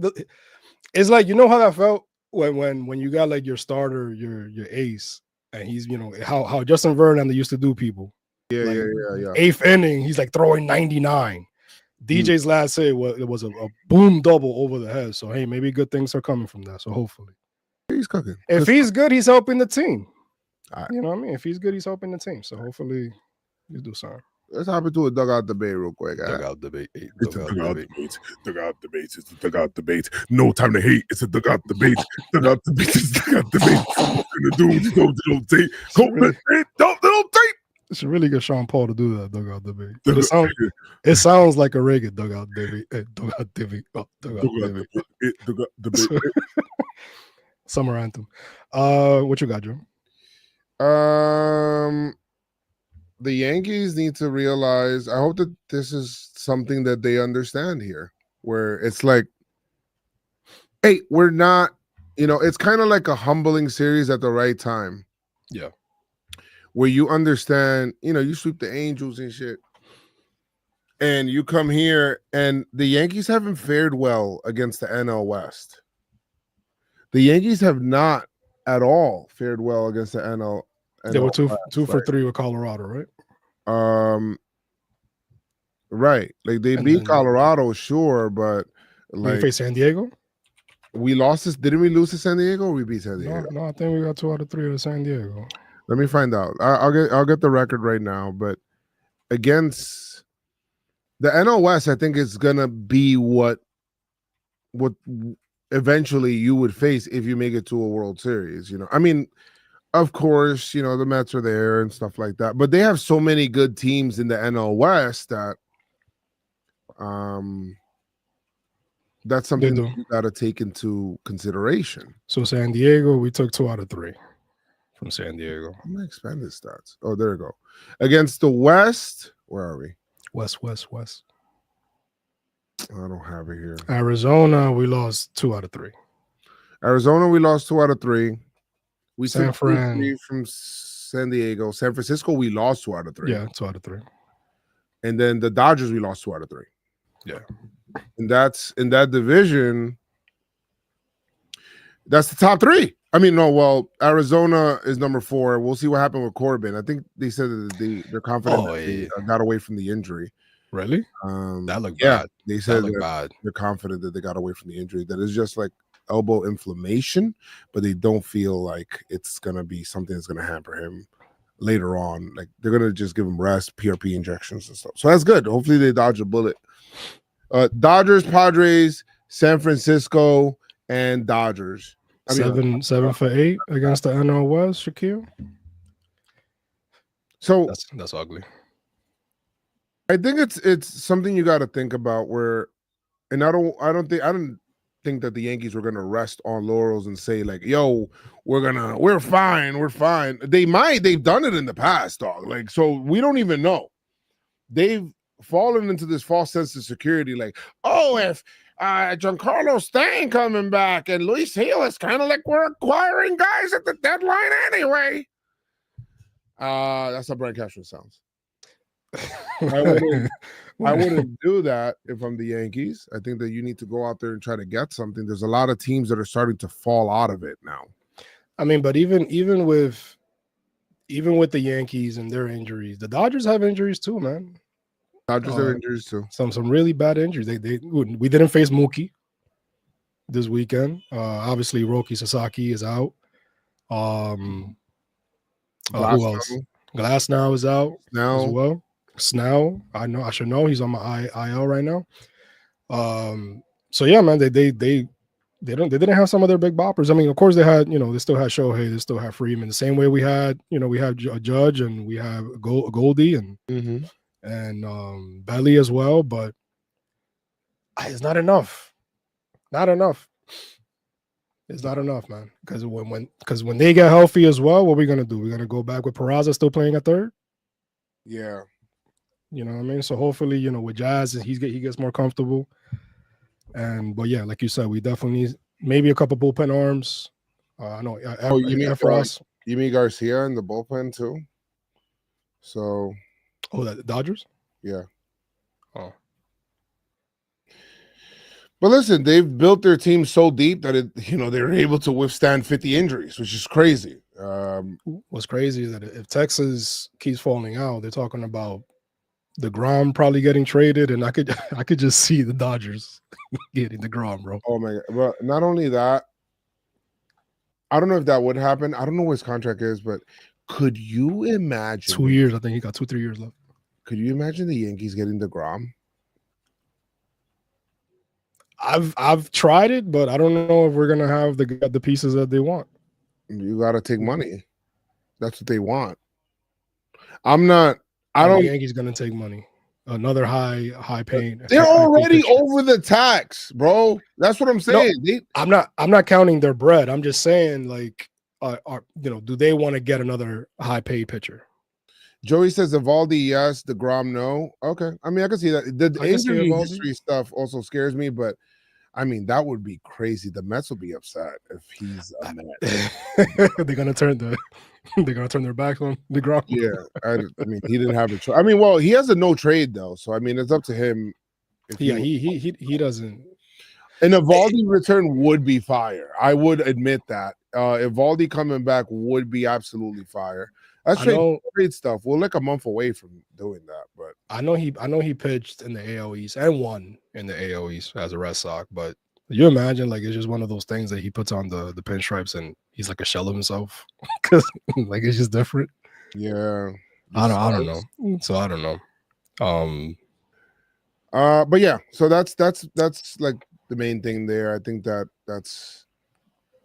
it's like, you know how that felt when you got like your starter, your ace, and he's, how Justin Verlander used to do people. Yeah, like, yeah. 8th inning, he's like throwing 99. DJ's last hit was a boom double over the head. So hey, maybe good things are coming from that. So hopefully he's cooking. If he's good, he's helping the team. You know what I mean? If he's good, he's helping the team. So hopefully he'll do something. Let's hop into a dugout debate real quick. Dugout debate. Dugout debate. It's a dugout debate. No time to hate. It's a dugout debate. Dugout debate. It's a dugout debate. What we're gonna do? Don't tape. Don't tape. It's really good, Sean Paul, to do that dugout debate. But it sounds like a Reagan dugout debate. Dugout debate. Dugout debate. Summer anthem. What you got, Joe? The Yankees need to realize, I hope that this is something that they understand here, where it's like, hey, we're not, it's kind of like a humbling series at the right time. Yeah. Where you understand, you sweep the Angels and shit, and you come here, and the Yankees haven't fared well against the NL West. The Yankees have not at all fared well against the NL They were two for right? 3 with Colorado, right? Right. Like they beat Colorado, sure, but we like faced San Diego. We lost this. Didn't we lose to San Diego? Or we beat San Diego. No, I think we got 2 out of 3 of San Diego. Let me find out. I'll get the record right now. But against the NL West, I think it's gonna be what eventually you would face if you make it to a World Series. You know, I mean, of course, you know the Mets are there and stuff like that, but they have so many good teams in the NL West that that's something that you got to take into consideration. So San Diego, we took 2 out of 3 from San Diego. I'm gonna expand his stats. Oh, there we go. Against the West, where are we? West. I don't have it here. Arizona, we lost 2 out of 3. Arizona, we lost 2 out of 3. We took 3 from San Diego. San Francisco, we lost 2 out of 3. Yeah, 2 out of 3. And then the Dodgers, we lost 2 out of 3. Yeah. And that's in that division. That's the top 3. I mean, no, well, Arizona is number 4. We'll see what happened with Corbin. I think they said that they're confident they got away from the injury. Really? That looked bad. They said they're confident that they got away from the injury. That is just like elbow inflammation, but they don't feel like it's gonna be something that's gonna hamper him later on. Like they're gonna just give him rest, PRP injections and stuff. So that's good. Hopefully they dodge a bullet. Dodgers, Padres, San Francisco, and Dodgers. I mean, 7 for 8 against the NL West, Shaquille. So that's ugly. I think it's something you got to think about. Where, and I don't think that the Yankees were gonna rest on laurels and say like, "Yo, we're fine." They've done it in the past, dog. Like, so we don't even know. They've fallen into this false sense of security, like, oh, if Giancarlo Stanton coming back and Luis Gil, it's kind of like we're acquiring guys at the deadline anyway. That's how Brian Cashman sounds. I wouldn't do that if I'm the Yankees. I think that you need to go out there and try to get something. There's a lot of teams that are starting to fall out of it now. I mean, but even with the Yankees and their injuries, the Dodgers have injuries too, man. Dodgers have injuries too. Some really bad injuries. We didn't face Mookie this weekend. Obviously, Roki Sasaki is out. Who else? Glasnow is out as well. Snell, I should know. He's on my IL right now. So yeah, man, they didn't have some of their big boppers. I mean, of course they had, they still had Shohei, they still have Freeman. The same way we had Judge and we have Goldie and Belly as well, but it's not enough. It's not enough, man. Because when they get healthy as well, what are we gonna do? We're gonna go back with Peraza still playing at third. Yeah, you know what I mean. So hopefully, with Jazz, he gets more comfortable. But yeah, like you said, we definitely need maybe a couple bullpen arms. I know. You mean Garcia in the bullpen too? So. Oh, the Dodgers. Yeah. Oh. But listen, they've built their team so deep that they're able to withstand 50 injuries, which is crazy. What's crazy is that if Texas keeps falling out, they're talking about DeGrom probably getting traded, and I could just see the Dodgers getting DeGrom, bro. Oh my God! But not only that, I don't know if that would happen. I don't know what his contract is, but could you imagine 2 years? I think he got 2-3 years left. Could you imagine the Yankees getting DeGrom? I've tried it, but I don't know if we're gonna have the pieces that they want. You got to take money. That's what they want. The Yankees gonna take money. Another high paying. They're already over the tax, bro. That's what I'm saying. No, I'm not counting their bread. I'm just saying, like, do they want to get another high paid pitcher? Joey says Evaldi yes, DeGrom no. Okay, I mean I can see that. The injury history stuff also scares me, but I mean that would be crazy. The Mets will be upset if he's a Met. They're gonna turn their backs on DeGrom. Yeah, I mean he didn't have a choice. I mean, well, he has a no trade though, so I mean it's up to him. He doesn't. An Evaldi return would be fire. I would admit that. Evaldi coming back would be absolutely fire. That's trade stuff. We're like a month away from doing that, but I know he pitched in the AL East and won in the AL East as a Red Sox. But you imagine, like, it's just one of those things that he puts on the pinstripes and he's like a shell of himself because like it's just different. Yeah, I don't know. So I don't know. But yeah, so that's like the main thing there. I think that's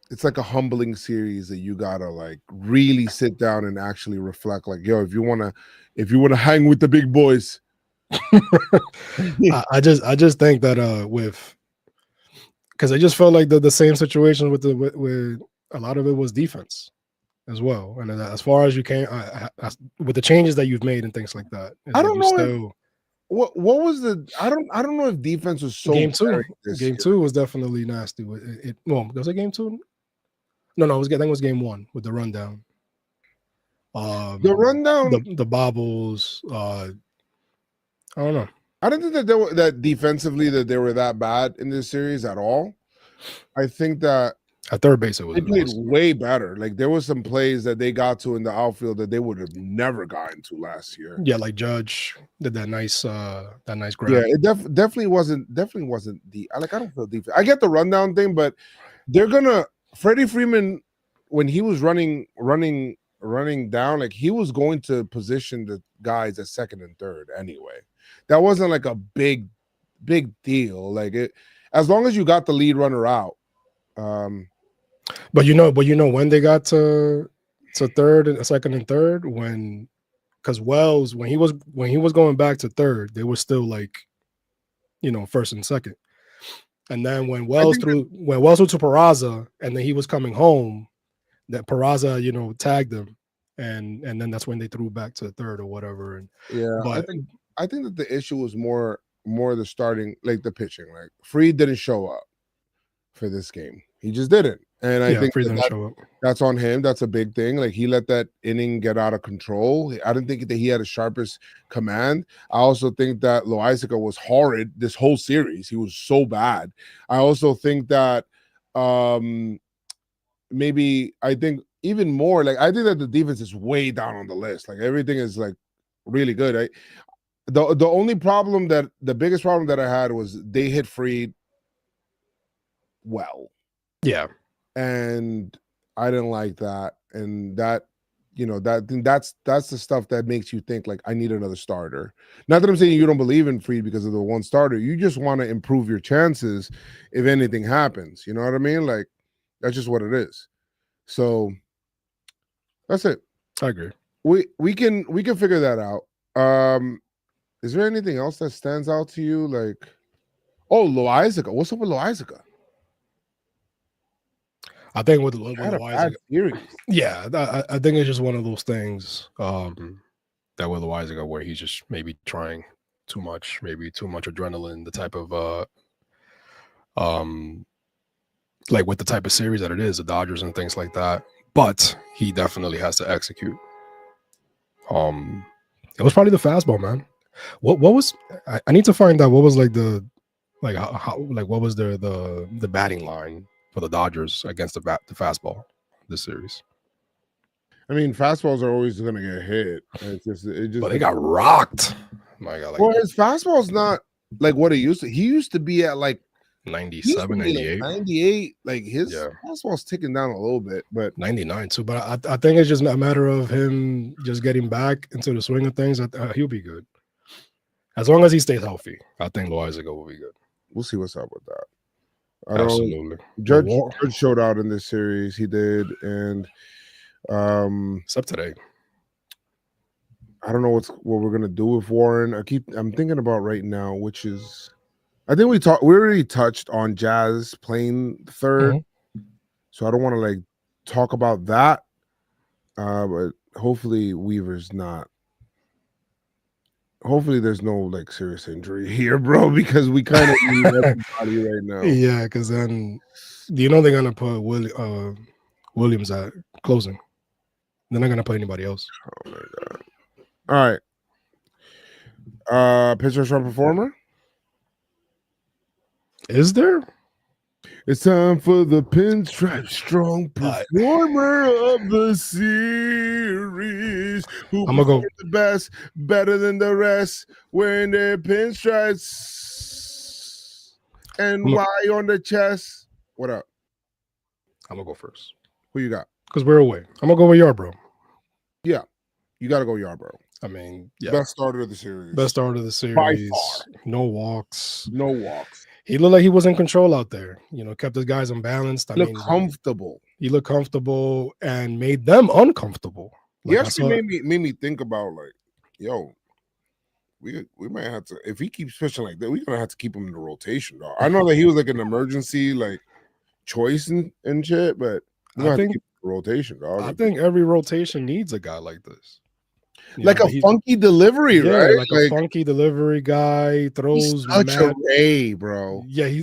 it's like a humbling series that you gotta like really sit down and actually reflect. Like, yo, if you wanna hang with the big boys. I just think that with, because I just felt like the same situation with a lot of it was defense as well. And as far as you can, with the changes that you've made and things like that, I don't know. What was the? I don't know if defense was so. Game two was definitely nasty. Well, was it game two? No, I think it was game one with the rundown. The rundown, the bobbles. I don't know. I don't think that that defensively that they were that bad in this series at all. I think that at third base they played way better. Like there was some plays that they got to in the outfield that they would have never gotten to last year. Yeah, like Judge did that nice grab. Yeah, it definitely wasn't the I don't feel defense. I get the rundown thing, but they're gonna Freddie Freeman when he was running down, like he was going to position the guys at second and third anyway. That wasn't like a big deal. Like it, as long as you got the lead runner out. But you know when they got to third and second and third, because Wells when he was going back to third, they were still like, first and second. And then when Wells threw to Peraza and then he was coming home, that Peraza, tagged him, and then that's when they threw back to third or whatever. And yeah, but I think that the issue was more the starting, like the pitching. Like Fried didn't show up for this game. He just didn't. And I think that's on him. That's a big thing. Like he let that inning get out of control. I didn't think that he had the sharpest command. I also think that Loaizica was horrid this whole series. He was so bad. I also think that maybe I think even more, like I think that the defense is way down on the list. Like everything is like really good. The only problem the biggest problem that I had was they hit Fried well. Yeah. And I didn't like that. And that, that's the stuff that makes you think like I need another starter. Not that I'm saying you don't believe in Fried because of the one starter. You just want to improve your chances if anything happens. You know what I mean? Like that's just what it is. So that's it. I agree. We can figure that out. Is there anything else that stands out to you? Like, Loaizica. What's up with Loaizica? I think with Loaizica, yeah, I think it's just one of those things that with Loaizica where he's just maybe trying too much, maybe too much adrenaline, the type of like with the type of series that it is, the Dodgers and things like that. But he definitely has to execute. It was probably the fastball, man. What was I need to find out what was like the how what was the batting line for the Dodgers against the fastball this series? I mean, fastballs are always going to get hit. It just. But they got rocked. My God, well, his fastball's not like what it used to. He used to be at like 97, 98. Like 98. Like his fastball's ticking down a little bit, but 99 too. But I think it's just a matter of him just getting back into the swing of things. He'll be good as long as he stays healthy. I think Loaizica will be good. We'll see what's up with that. Absolutely. Judge showed out in this series. He did, and except today. I don't know what we're gonna do with Warren. I'm thinking about right now, which is I think we already touched on Jazz playing third, so I don't want to like talk about that. But hopefully Weaver's not. Hopefully there's no like serious injury here, bro, because we kind of need everybody right now. Yeah, because then they're gonna put Williams at closing. They're not gonna play anybody else. Oh my God. All right. Pitcher strong performer? Is there? It's time for the pinstripe strong performer of the series. Who I'm gonna go. the best, better than the rest, wearing their pinstripes. And why on the chest? What up? I'm gonna go first. Who you got? Because we're away. I'm gonna go with Yarbrough. Yeah, you got to go Yarbrough. I mean, yeah. Best starter of the series. Best starter of the series. By far. No walks. No walks. He looked like he was in control out there. You know, kept his guys unbalanced. I mean, comfortable. He looked comfortable and made them uncomfortable. Like, he actually made me think about, like, yo, we might have to, if he keeps pitching like that, we're gonna have to keep him in the rotation, dog. I know that he was like an emergency like choice and shit, but I think rotation, dog. I think every rotation needs a guy like this. Like a funky delivery, right? Like a funky delivery guy, throws such a Ray, bro. Yeah,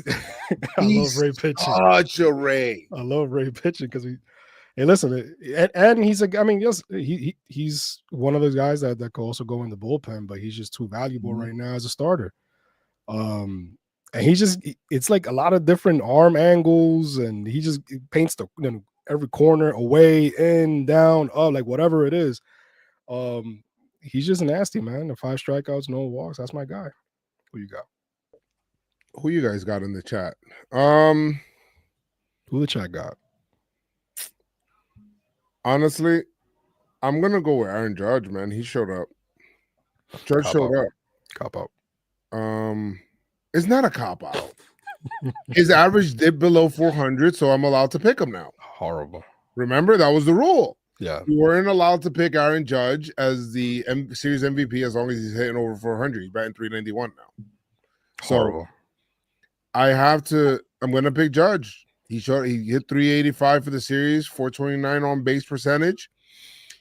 I love Ray pitching. Such a Ray. I love Ray pitching because hey, listen, and he's I mean, yes, he's one of those guys that could also go in the bullpen, but he's just too valuable right now as a starter. And it's like a lot of different arm angles, and he just paints every corner, away, in, down, up, like whatever it is. He's just nasty, man. The 5 strikeouts, no walks. That's my guy. Who you got? Who you guys got in the chat? Who the chat got? Honestly, I'm gonna go with Aaron Judge, man. He showed up. Judge showed up. Cop out. It's not a cop out. His average dipped below 400, so I'm allowed to pick him now. Horrible. Remember, that was the rule. Yeah. You weren't allowed to pick Aaron Judge as the series MVP as long as he's hitting over 400. He's batting 391 now. Horrible. So I'm going to pick Judge. He hit 385 for the series, 429 on base percentage.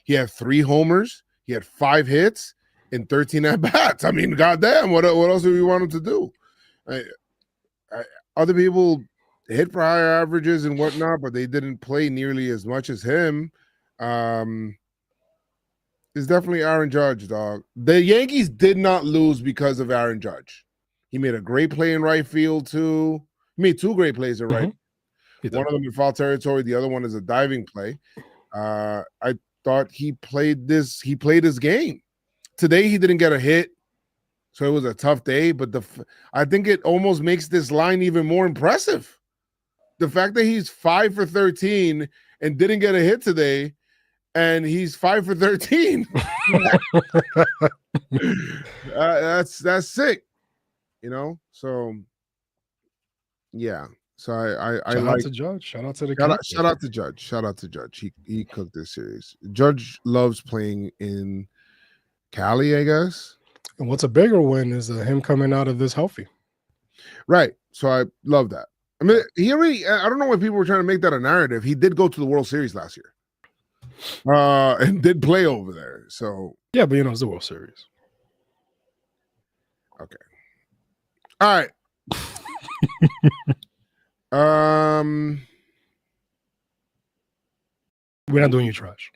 He had 3 homers. He had 5 hits and 13 at bats. I mean, goddamn, what else do we want him to do? Other people hit for higher averages and whatnot, but they didn't play nearly as much as him. It's definitely Aaron Judge, dog. The Yankees did not lose because of Aaron Judge. He made a great play in right field too. He made 2 great plays in right. One of them in foul territory. The other one is a diving play. I thought he played his game. Today he didn't get a hit, so it was a tough day. But I think it almost makes this line even more impressive. The fact that he's 5 for 13 and didn't get a hit today, and he's 5 for 13. That's sick, you know. So yeah. So I shout out to Judge. Shout out to the shout out to Judge. Shout out to Judge. He cooked this series. Judge loves playing in Cali, I guess. And what's a bigger win is him coming out of this healthy. Right. So I love that. I mean, I don't know why people were trying to make that a narrative. He did go to the World Series last year. And did play over there. So yeah, but it's the World Series. Okay. All right. We're not doing you trash.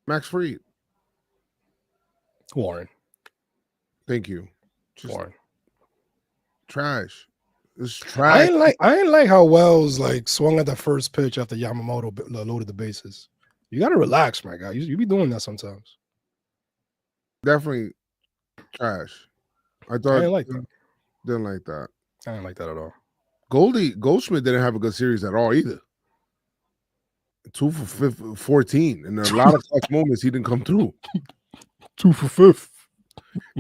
Max Fried. Warren. Thank you. Warren. Trash. It's trash. I ain't like how Wells swung at the first pitch after Yamamoto loaded the bases. You gotta relax, my guy. You be doing that sometimes. Definitely trash. I didn't like that. Didn't like that. I didn't like that at all. Goldschmidt didn't have a good series at all either. 2 for 14, and there are a lot of clutch moments he didn't come through. 2 for 5.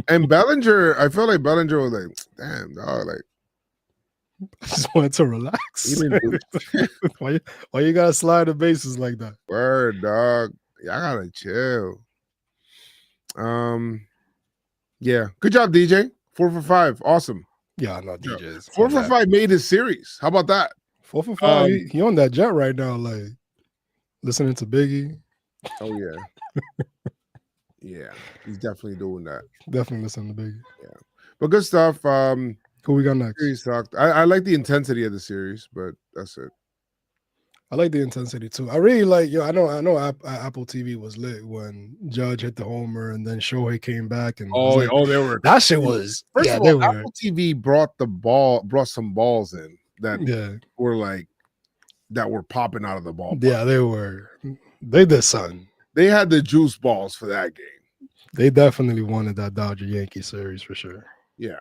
And Bellinger, I felt like Bellinger was like, damn, dog, I just wanted to relax. Why you gotta slide the bases like that? Word, dog. Y'all gotta chill. Yeah. Good job, DJ. 4 for 5. Awesome. Yeah, I know DJ's 4 for 5 made his series. How about that? 4 for 5. He on that jet right now, listening to Biggie. Oh yeah. Yeah, he's definitely doing that. Definitely listening to Biggie. Yeah. But good stuff. Who we got next? Series sucked. I like the intensity of the series, but that's it. I like the intensity too. I really like. I know. Apple TV was lit when Judge hit the homer, and then Shohei came back, and they were. That shit was. First of all, Apple TV brought some balls in. were like that were popping out of the ballpark. Yeah, they were. They did something. They had the juice balls for that game. They definitely wanted that Dodger Yankee series for sure. Yeah.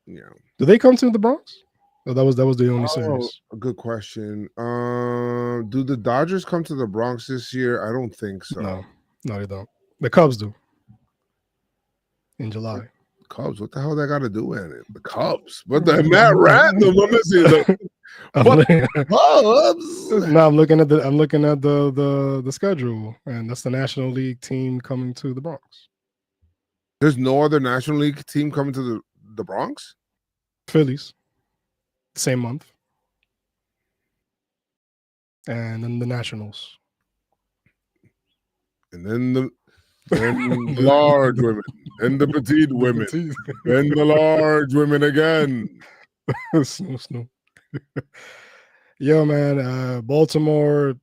Did they come to the Bronx? Oh, that was the only series. A good question. Do the Dodgers come to the Bronx this year? I don't think so. No, they don't. The Cubs do. In July. Cubs, what the hell that got to do with it? The Cubs, but the Matt Random. Let me see the Cubs. No, I'm looking at the schedule, and that's the National League team coming to the Bronx. There's no other National League team coming to the Bronx? Phillies. Same month. And then the Nationals. And then the large women. And the petite women. And the large women again. Snoop. Yo, man. Baltimore.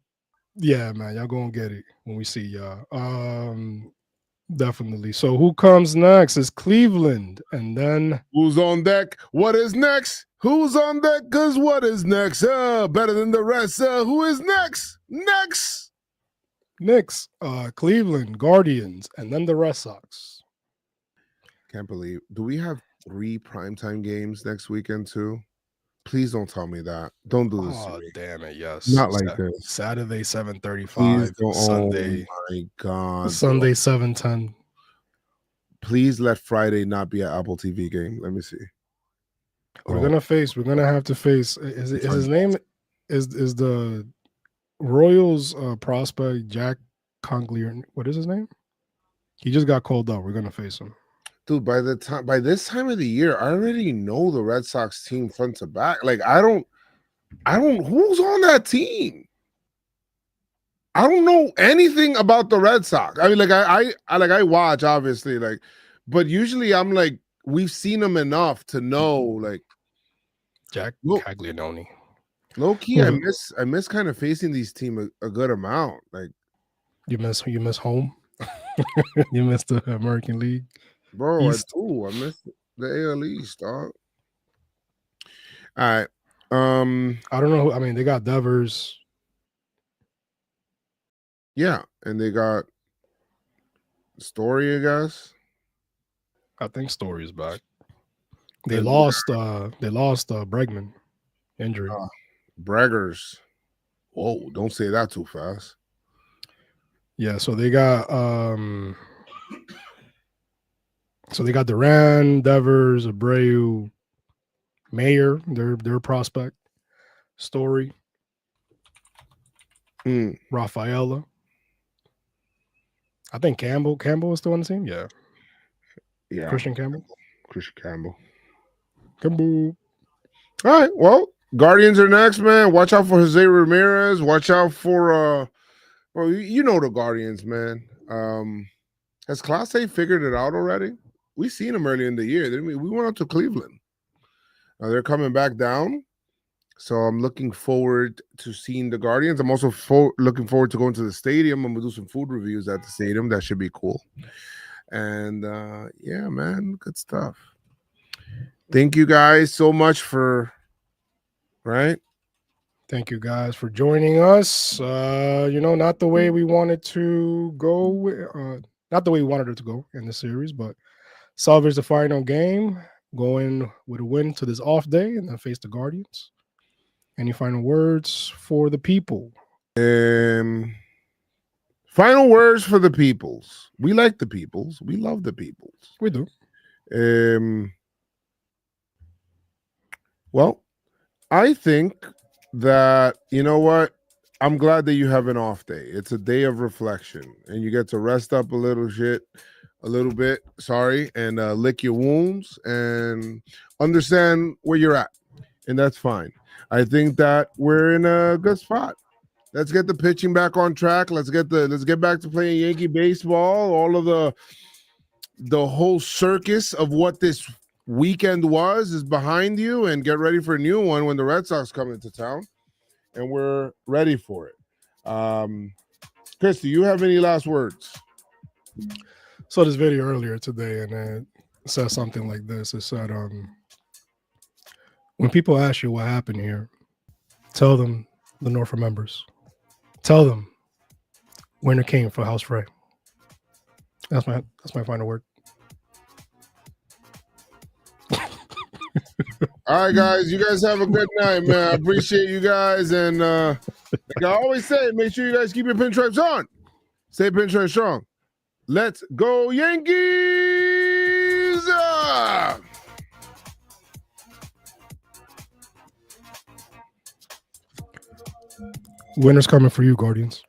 Yeah, man. Y'all gonna get it when we see y'all. Definitely. So who comes next is Cleveland. And then who's on deck? What is next? Who's on deck? Because what is next? Better than the rest. Who is next? Knicks, Cleveland, Guardians, and then the Red Sox. Can't believe. Do we have 3 primetime games next weekend too? Please don't tell me that. Don't do this. Oh, damn it, yes. Not like this. Saturday, 7:35. Sunday. Oh my God. Sunday, 7:10. Please let Friday not be an Apple TV game. Let me see. We're gonna have to face. Is his name? Is the Royals prospect Jack Congley? What is his name? He just got called up. We're gonna face him. Dude, by this time of the year, I already know the Red Sox team front to back. Like I don't who's on that team? I don't know anything about the Red Sox. I mean, like I watch obviously, like, but usually I'm like, we've seen them enough to know, like Jack Caglianone. Low key, I miss kind of facing these teams a good amount. Like you miss home. You miss the American League. Bro, East. I miss the AL East, dog. All right. I don't know. I mean, they got Devers. Yeah, and they got Story, I guess. I think Story's back. They lost Bregman injury. Braggers. Whoa, don't say that too fast. Yeah, so they got Duran, Devers, Abreu, Mayer, their prospect, Story, Rafaela. I think Campbell is still on the team. Yeah. Christian Campbell. All right. Well, Guardians are next, man. Watch out for Jose Ramirez. Watch out for well, you know the Guardians, man. Has Class A figured it out already? We seen them early in the year, didn't we? We went up to Cleveland. They're coming back down. So I'm looking forward to seeing the Guardians. I'm also looking forward to going to the stadium. I'm going to do some food reviews at the stadium. That should be cool. And yeah, man, good stuff. Thank you guys so much Thank you guys for joining us. Not the way we wanted to go, not the way we wanted it to go in the series, but salvage the final game, going with a win to this off day and then face the Guardians. Any final words for the people? Final words for the peoples. We like the peoples. We love the peoples. We do. Well, I think that, you know what? I'm glad that you have an off day. It's a day of reflection, and you get to rest up a little bit, and lick your wounds and understand where you're at, and that's fine. I think that we're in a good spot. Let's get the pitching back on track. Let's get back to playing Yankee baseball. All of the whole circus of what this weekend is behind you, and get ready for a new one when the Red Sox come into town, and we're ready for it. Chris, do you have any last words? Saw this video earlier today, and it said something like this. It said, When people ask you what happened here, tell them the North remembers. Tell them winter came for House Frey. That's my final word. All right, guys. You guys have a good night, man. I appreciate you guys. And like I always say, make sure you guys keep your pinstripes on. Stay pinstripe strong. Let's go, Yankees! Winter's coming for you, Guardians.